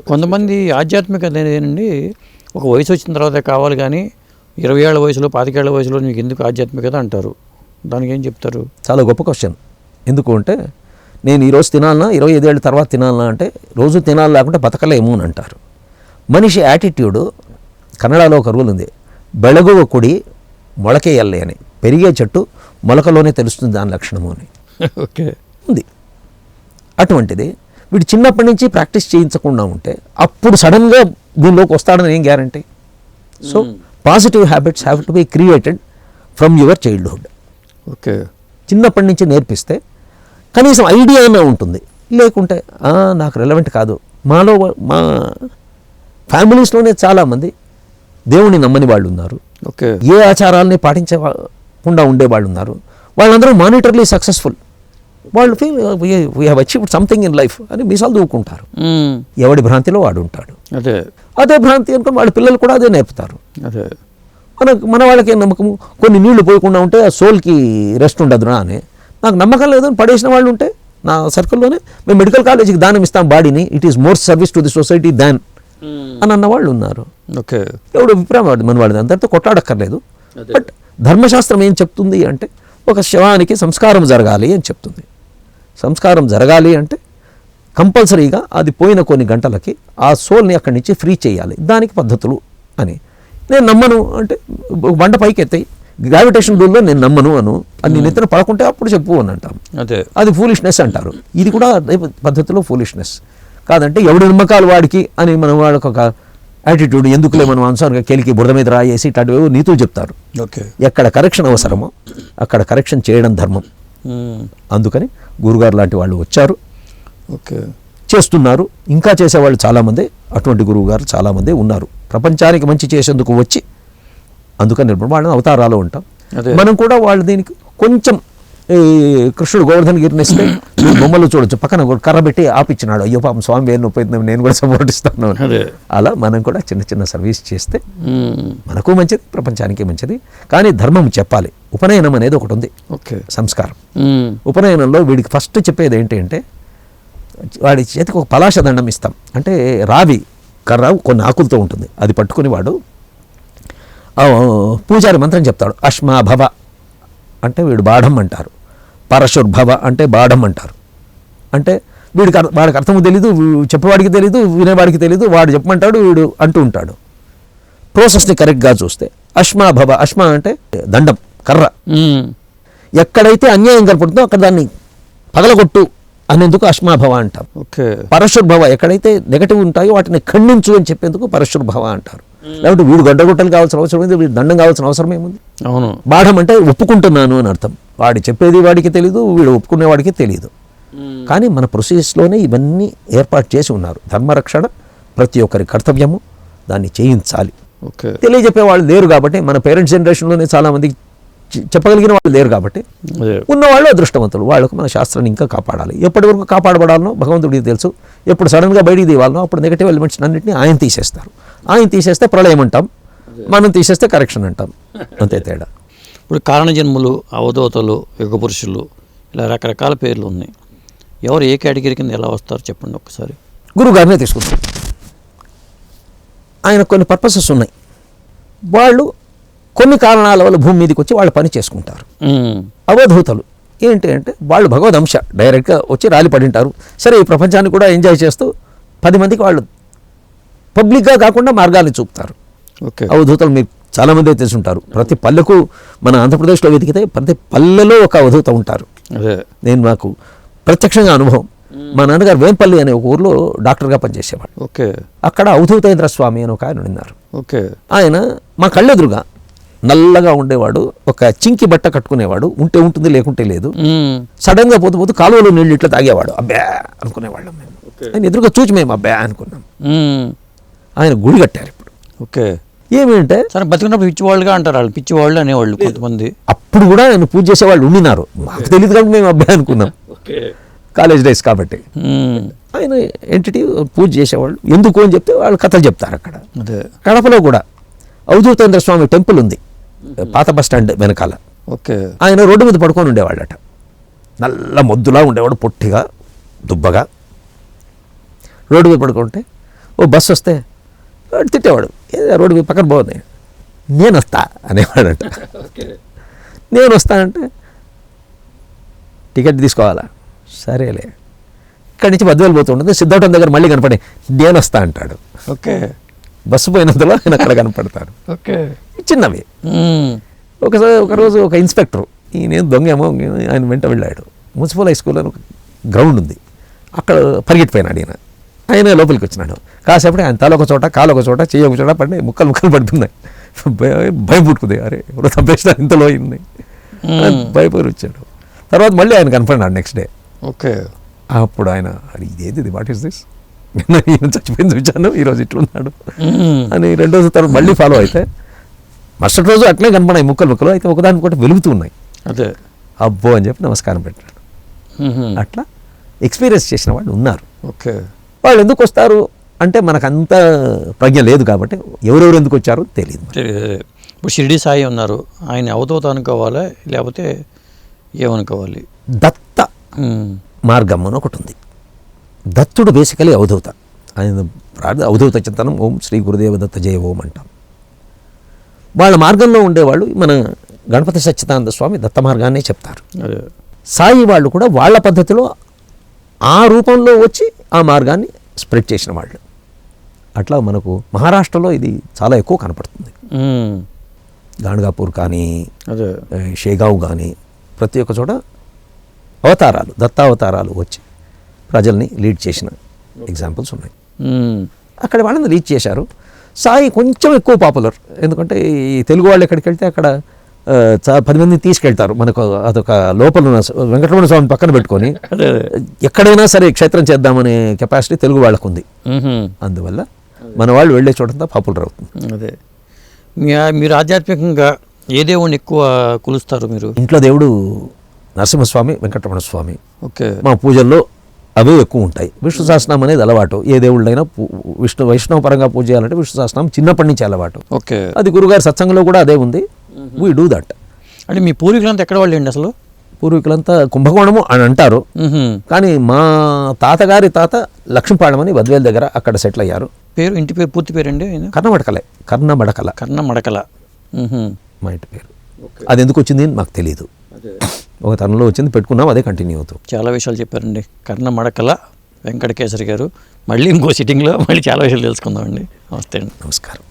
కొంతమంది ఆధ్యాత్మికత ఏంటండి, ఒక వయసు వచ్చిన తర్వాతే కావాలి కానీ 20 ఏళ్ల వయసులో 25 ఏళ్ల వయసులో మీకు ఎందుకు ఆధ్యాత్మికత అంటారు, దానికి ఏం చెప్తారు? చాలా గొప్ప క్వశ్చన్. ఎందుకు అంటే నేను ఈరోజు తినాలన్నా 25 ఏళ్ళ తర్వాత తినాలన్నా అంటే రోజు తినాలి లేకుంటే బతకలేము అని అంటారు. మనిషి యాటిట్యూడు, కన్నడలో ఒక రూల్ ఉంది, బెళగువ కుడి మొలకేయల్లే అని, పెరిగే చెట్టు మొలకలోనే తెలుస్తుంది దాని లక్షణము అని ఓకే ఉంది. అటువంటిది వీడు చిన్నప్పటి నుంచి ప్రాక్టీస్ చేయించకుండా ఉంటే అప్పుడు సడన్గా దీనిలోకి వస్తాడని ఏం guarantee? So positive habits have to be created from your childhood. Okay, చిన్నప్పటి నుంచి నేర్పిస్తే కనీసం ఐడియా అయినా ఉంటుంది. లేకుంటే నాకు రెలవెంట్ కాదు. మా ఫ్యామిలీస్లోనే చాలామంది దేవుణ్ణి నమ్మని వాళ్ళు ఉన్నారు, ఓకే, ఏ ఆచారాలని పాటించకుండా ఉండేవాళ్ళు ఉన్నారు. వాళ్ళందరూ మానిటర్లీ సక్సెస్ఫుల్. వాళ్ళు feel we have achieved something in life అని మీసాలు దూకుంటారు. ఎవడి భ్రాంతిలో వాడు ఉంటాడు. అదే భ్రాంతి అనుకుని వాళ్ళ పిల్లలు కూడా అదే నేర్పుతారు. అదే మన వాళ్ళకి ఏం నమ్మకము, కొన్ని నీళ్లు పోయకుండా ఉంటే ఆ సోల్కి రెస్ట్ ఉండదురా అని. నాకు నమ్మకం లేదు అని పడేసిన వాళ్ళు ఉంటే నా సర్కిల్లోనే మేము మెడికల్ కాలేజీకి దానం ఇస్తాం బాడీని, it is more service to the society than అని అన్న వాళ్ళు ఉన్నారు. ఓకే, ఎవడు అభిప్రాయం వాడు మన వాడిది, అందరితో కొట్లాడక్కర్లేదు. బట్ ధర్మశాస్త్రం ఏం చెప్తుంది అంటే ఒక శవానికి సంస్కారం జరగాలి అని చెప్తుంది. సంస్కారం జరగాలి అంటే కంపల్సరీగా అది పోయిన కొన్ని గంటలకి ఆ సోల్ని అక్కడి నుంచి ఫ్రీ చేయాలి, దానికి పద్ధతులు అని. నేను నమ్మను అంటే బండ పైకి ఎత్తాయి, గ్రావిటేషన్ రూల్లో నేను నమ్మను అను, అది నెత్తిన పడకుంటే అప్పుడు చెప్పు అని అంటాం. అది ఫూలిష్నెస్ అంటారు. ఇది కూడా అదే పద్ధతిలో ఫూలిష్నెస్. కాదంటే ఎవడి నమ్మకాలు వాడికి అని మనం వాళ్ళకి ఒక యాటిట్యూడ్, ఎందుకులే మనం అనుసారంగా కెలికి బురద మీద రాయేసి ఇట్లాంటివి నీతులు చెప్తారు. ఎక్కడ కరెక్షన్ అవసరమో అక్కడ కరెక్షన్ చేయడం ధర్మం. అందుకని గురుగారు లాంటి వాళ్ళు వచ్చారు, చేస్తున్నారు, ఇంకా చేసేవాళ్ళు చాలామంది, అటువంటి గురువుగారు చాలామంది ఉన్నారు ప్రపంచానికి మంచి చేసేందుకు వచ్చి. అందుకని వాళ్ళని అవతారాలు ఉంటాం. మనం కూడా వాళ్ళు దీనికి కొంచెం కృష్ణుడు గోవర్ధన్ గిరిని ఇస్తే బొమ్మలు చూడొచ్చు, పక్కన కర్ర పెట్టి ఆపిచ్చినాడు, అయ్యో పాపం స్వామి వేరు నొప్పి నేను కూడా సపోర్ట్ ఇస్తాను. అలా మనం కూడా చిన్న చిన్న సర్వీస్ చేస్తే మనకు మంచిది, ప్రపంచానికి మంచిది. కానీ ధర్మం చెప్పాలి. ఉపనయనం అనేది ఒకటి ఉంది, సంస్కారం. ఉపనయనంలో వీడికి ఫస్ట్ చెప్పేది ఏంటి అంటే వాడి చేతికి ఒక పలాశ దండం ఇస్తాం. అంటే రావి కర్ర కొన్ని ఆకులతో ఉంటుంది, అది పట్టుకుని వాడు పూజారి మంత్రం చెప్తాడు. అశ్మాభవ అంటే వీడు బాఢం అంటారు, పరశుర్భవ అంటే బాఢం అంటారు. అంటే వాడికి అర్థము తెలీదు, చెప్పేవాడికి తెలీదు, వినేవాడికి తెలీదు, వాడు చెప్పమంటాడు, వీడు అంటూ ఉంటాడు. ప్రాసెస్ని కరెక్ట్గా చూస్తే అశ్మాభవ, అశ్మ అంటే దండం, కర్ర. ఎక్కడైతే అన్యాయం కనపడుతుందో అక్కడ దాన్ని పగలగొట్టు అనేందుకు అశ్మాభవ అంటాం. పరశుర్భవ ఎక్కడైతే నెగటివ్ ఉంటాయో వాటిని ఖండించు అని చెప్పేందుకు పరశుర్భవ అంటారు. లేకపోతే వీడు గడ్డగొట్టలు కావాల్సిన అవసరం ఉంది, వీడు దండం కావాల్సిన అవసరం ఏముంది? అవును, బాఢం అంటే ఒప్పుకుంటున్నాను అని అర్థం. వాడి చెప్పేది వాడికి తెలీదు, వీడు ఒప్పుకునేవాడికి తెలియదు. కానీ మన ప్రొసీజర్స్లోనే ఇవన్నీ ఏర్పాటు చేసి ఉన్నారు. ధర్మరక్షణ ప్రతి ఒక్కరి కర్తవ్యము, దాన్ని చేయించాలి. తెలియజెప్పే వాళ్ళు లేరు కాబట్టి, మన పేరెంట్స్ జనరేషన్లోనే చాలామంది చెప్పగలిగిన వాళ్ళు లేరు కాబట్టి ఉన్నవాళ్ళు అదృష్టవంతులు. వాళ్ళకు మన శాస్త్రాన్ని ఇంకా కాపాడాలి. ఎప్పటి వరకు కాపాడబడాలనో భగవంతుడికి తెలుసు. ఎప్పుడు సడన్గా బయటికి తీయాలనో అప్పుడు నెగటివ్ ఎలిమెంట్స్ అన్నింటినీ ఆయన తీసేస్తారు. ఆయన తీసేస్తే ప్రళయం అంటాం, మనం తీసేస్తే కరెక్షన్ అంటాం, అంతే తేడా. ఇప్పుడు కారణజన్ములు, అవధూతలు, యుగపురుషులు, ఇలా రకరకాల పేర్లు ఉన్నాయి. ఎవరు ఏ కేటగిరీ కింద ఎలా వస్తారు చెప్పండి ఒకసారి. గురువుగారినే తీసుకుంటాం. ఆయన కొన్ని పర్పసెస్ ఉన్నాయి. వాళ్ళు కొన్ని కారణాల వల్ల భూమి మీదకి వచ్చి వాళ్ళు పని చేసుకుంటారు. అవధూతలు ఏంటి అంటే వాళ్ళు భగవదంశ, డైరెక్ట్గా వచ్చి రాలిపడి ఉంటారు. సరే, ఈ ప్రపంచాన్ని కూడా ఎంజాయ్ చేస్తూ 10 మందికి వాళ్ళు పబ్లిక్గా కాకుండా మార్గాన్ని చూపుతారు. అవధూతలు మీకు చాలామంది తెలిసి ఉంటారు. ప్రతి పల్లెకు మన ఆంధ్రప్రదేశ్లో వెతికితే ప్రతి పల్లెలో ఒక అవధూత ఉంటారు. నేను నాకు ప్రత్యక్షంగా అనుభవం. మా నాన్నగారు వేంపల్లి అనే ఒక ఊర్లో డాక్టర్గా పనిచేసేవాడు. అక్కడ అవధూతేంద్ర స్వామి అని ఒక ఆయన ఉన్నారు. ఆయన మా కళ్ళెదురుగా నల్లగా ఉండేవాడు, ఒక చింకి బట్ట కట్టుకునేవాడు, ఉంటే ఉంటుంది లేకుంటే లేదు. సడన్గా పోతూ కాలువలో నీళ్ళు ఇట్లా తాగేవాడు. అబ్బా అనుకునేవాళ్ళం మేము. ఆయన ఎదురుగా చూచి మేము అబ్బా అనుకున్నాం. ఆయన గుడి కట్టారు ఇప్పుడు. ఏమిటంటే సరే, బతికినప్పుడు పిచ్చివాళ్ళుగా అంటారు, వాళ్ళు పిచ్చివాళ్ళు అనేవాళ్ళు కొంతమంది. అప్పుడు కూడా ఆయన పూజ చేసేవాళ్ళు ఉండినారు, మాకు తెలియదు కాబట్టి మేము అబ్బా అనుకున్నాం. కాలేజ్ డేస్ కాబట్టి ఆయన ఎంటిటీ పూజ చేసేవాళ్ళు. ఎందుకు అని చెప్తే వాళ్ళు కథలు చెప్తారు. అక్కడ కడపలో కూడా అవధూతేంద్ర స్వామి టెంపుల్ ఉంది, పాత బస్ స్టాండ్ వెనకాల. ఆయన రోడ్డు మీద పడుకొని ఉండేవాళ్ళట. నల్ల మొద్దులా ఉండేవాడు, పొట్టిగా దుబ్బగా రోడ్డు మీద పడుకుంటే ఓ బస్సు వస్తే వాడు తిట్టేవాడు, రోడ్డు పక్కన బాగుంది, నేను వస్తా అనేవాడంట. నేను వస్తానంటే టికెట్ తీసుకోవాలా, సరేలే. ఇక్కడి నుంచి బద్వేలు పోతుంటుంది, సిద్ధవటం దగ్గర మళ్ళీ కనపడి నేను వస్తా అంటాడు. ఓకే, బస్సు పోయినందులో ఆయన అక్కడ కనపడతాడు. ఓకే, చిన్నవి. ఒకరోజు ఒక ఇన్స్పెక్టర్, ఈయన దొంగేమో ఆయన వెంట వెళ్ళాడు. మున్సిపల్ హై స్కూల్లో ఒక గ్రౌండ్ ఉంది, అక్కడ పరిగెట్టిపోయినాడు ఈయన. ఆయన లోపలికి వచ్చినాడు. కాసేపటి ఆయన తల ఒక చోట, కాలు ఒక చోట, చెయ్యి ఒక చోట పడి ముక్కలు పడుతున్నాయి. భయం పుట్టుకుంది, అరే ఎవరో తప్పేసిన ఇంతలో అయింది, భయపడి వచ్చాడు. తర్వాత మళ్ళీ ఆయన కనపడినాడు నెక్స్ట్ డే. ఓకే, అప్పుడు ఆయన ఇదేది, వాట్ ఈస్ దిస్, ఈయన చచ్చిపోయింది చూచాను, ఈరోజు ఇట్లున్నాడు అని 2 రోజుల తర్వాత మళ్ళీ ఫాలో అయితే మరుసటి రోజు అట్లే కనపడినాయి ముక్కలు. అయితే ఒకదానికి ఒకటి వెలుగుతూ ఉన్నాయి. అదే అబ్బో అని చెప్పి నమస్కారం పెట్టాడు. అట్లా ఎక్స్పీరియన్స్ చేసిన వాళ్ళు ఉన్నారు. ఓకే, వాళ్ళు ఎందుకు వస్తారు అంటే మనకంత ప్రజ్ఞ లేదు కాబట్టి ఎవరెవరు ఎందుకు వచ్చారో తెలియదు. ఇప్పుడు షిరిడి సాయి ఉన్నారు, ఆయన అవధూత అనుకోవాలా లేకపోతే ఏమనుకోవాలి? దత్త మార్గం అని ఒకటి ఉంది. దత్తుడు బేసికలీ అవధూత. ఆయన అవధూత చింతనం ఓం శ్రీ గురుదేవ దత్త జయ ఓం అంటాం. వాళ్ళ మార్గంలో ఉండేవాళ్ళు మన గణపతి సచ్చిదానంద స్వామి దత్త మార్గాన్ని చెప్తారు. సాయి వాళ్ళు కూడా వాళ్ళ పద్ధతిలో ఆ రూపంలో వచ్చి ఆ మార్గాన్ని స్ప్రెడ్ చేసిన వాళ్ళు. అట్లా మనకు మహారాష్ట్రలో ఇది చాలా ఎక్కువ కనపడుతుంది. గాణగాపూర్ కానీ షేగావ్ కానీ ప్రతి ఒక్క చోట అవతారాలు, దత్తావతారాలు వచ్చి ప్రజల్ని లీడ్ చేసిన ఎగ్జాంపుల్స్ ఉన్నాయి. అక్కడ వాళ్ళని లీడ్ చేశారు. సాయి కొంచెం ఎక్కువ పాపులర్, ఎందుకంటే ఈ తెలుగు వాళ్ళు ఎక్కడికి వెళ్తే అక్కడ 10 మందిని తీసుకెళ్తారు. మనకు అదొక లోపల ఉన్న వెంకటరమణ స్వామిని పక్కన పెట్టుకొని ఎక్కడైనా సరే క్షేత్రం చేద్దామనే కెపాసిటీ తెలుగు వాళ్ళకు ఉంది. అందువల్ల మన వాళ్ళు వెళ్ళే చోటంతా పాపులర్ అవుతుంది. అదే మీరు ఆధ్యాత్మికంగా ఏ దేవుడిని ఎక్కువ కొలుస్తారు? మీరు ఇంట్లో దేవుడు నరసింహస్వామి, వెంకటరమణ స్వామి. ఓకే, మా పూజల్లో అవే ఎక్కువ ఉంటాయి. విష్ణు సహస్రనామం అనేది అలవాటు. ఏ దేవుళ్ళైనా వైష్ణవ పరంగా పూజ చేయాలంటే విష్ణు సహస్రనామం చిన్నప్పటి నుంచి అలవాటు. ఓకే, అది గురుగారి సత్సంగంలో కూడా అదే ఉంది. We do that. అంటే మీ పూర్వీకులంతా ఎక్కడ వాళ్ళు అండి? అసలు పూర్వీకులంతా కుంభకోణము అని అంటారు, కానీ మా తాతగారి తాత లక్ష్మీపాళెం అని బద్వేల్ దగ్గర అక్కడ సెటిల్ అయ్యారు. పేరు, ఇంటి పేరు, పూర్తి పేరండి? కర్ణమడకలే, కర్ణమడకల మా ఇంటి పేరు. అది ఎందుకు వచ్చింది మాకు తెలియదు. ఒక తరంలో వచ్చింది, పెట్టుకున్నాం, అదే కంటిన్యూ అవుతుంది. చాలా విషయాలు చెప్పారండి కర్ణమడకల వెంకటకేసరి గారు. మళ్ళీ ఇంకో సిట్టింగ్లో మళ్ళీ చాలా విషయాలు తెలుసుకుందామండి. నమస్తే అండి. నమస్కారం.